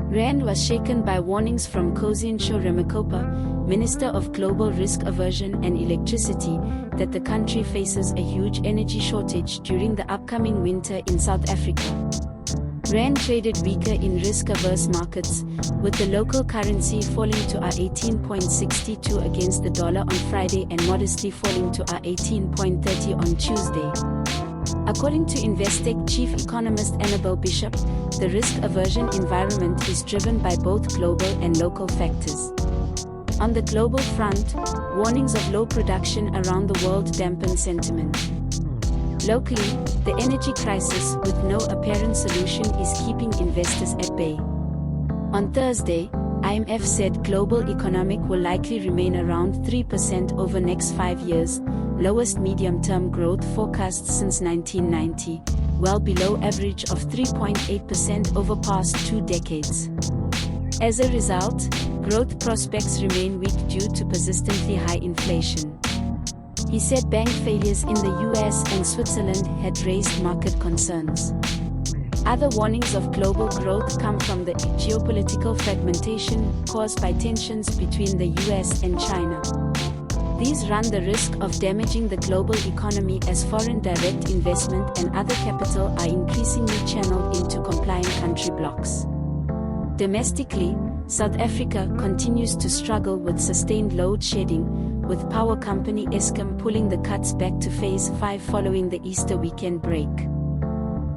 Rand was shaken by warnings from Kgosientsho Ramokgopa, Minister of Global Risk Aversion and Electricity, that the country faces a huge energy shortage during the upcoming winter in South Africa. Rand traded weaker in risk-averse markets, with the local currency falling to R18.62 against the dollar on Friday and modestly falling to R18.30 on Tuesday. According to Investec chief economist Annabel Bishop, the risk-aversion environment is driven by both global and local factors. On the global front, warnings of low production around the world dampen sentiment. Locally, the energy crisis, with no apparent solution, is keeping investors at bay. On Thursday, IMF said global economic will likely remain around 3% over next 5 years, lowest medium-term growth forecast since 1990, well below average of 3.8% over past 2 decades. As a result, growth prospects remain weak due to persistently high inflation. He said bank failures in the US and Switzerland had raised market concerns. Other warnings of global growth come from the geopolitical fragmentation caused by tensions between the US and China. These run the risk of damaging the global economy as foreign direct investment and other capital are increasingly channeled into compliant country blocs. Domestically, South Africa continues to struggle with sustained load shedding, with power company Eskom pulling the cuts back to phase 5 following the Easter weekend break.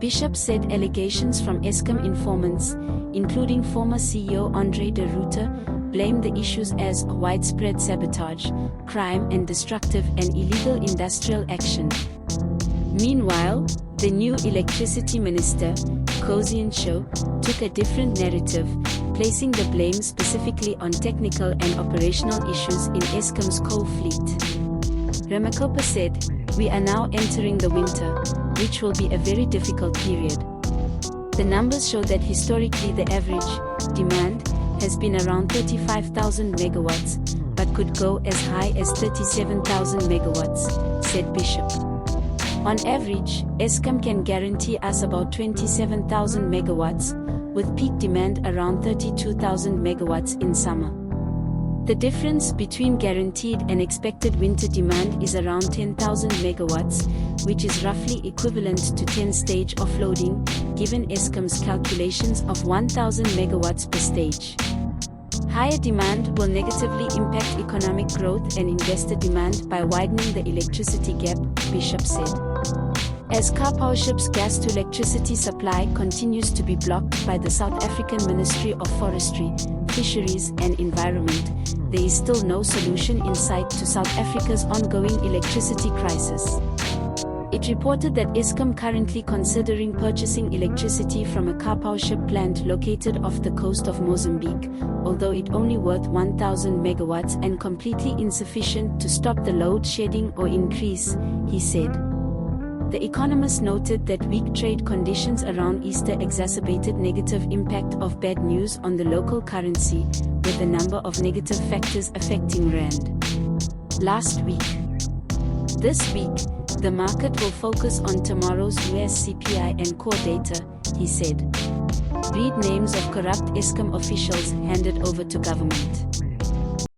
Bishop said allegations from Eskom informants, including former CEO Andre de Ruyter, blamed the issues as widespread sabotage, crime and destructive and illegal industrial action. Meanwhile, the new electricity minister, Kgosientsho, took a different narrative, placing the blame specifically on technical and operational issues in Eskom's coal fleet. Ramokgopa said, "We are now entering the winter, which will be a very difficult period. The numbers show that historically the average demand has been around 35,000 megawatts, but could go as high as 37,000 megawatts, said Bishop. On average, Eskom can guarantee us about 27,000 megawatts, with peak demand around 32,000 megawatts in summer. The difference between guaranteed and expected winter demand is around 10,000 megawatts, which is roughly equivalent to 10-stage offloading, given Eskom's calculations of 1,000 megawatts per stage. Higher demand will negatively impact economic growth and investor demand by widening the electricity gap," Bishop said. As Karpowership's gas-to-electricity supply continues to be blocked by the South African Ministry of Forestry, Fisheries and Environment, there is still no solution in sight to South Africa's ongoing electricity crisis. It reported that Eskom currently considering purchasing electricity from a Karpowership plant located off the coast of Mozambique, although it only worth 1,000 megawatts and completely insufficient to stop the load shedding or increase, he said. The economist noted that weak trade conditions around Easter exacerbated negative impact of bad news on the local currency, with a number of negative factors affecting Rand. Last week. This week, the market will focus on tomorrow's US CPI and core data, he said. Read names of corrupt Eskom officials handed over to government.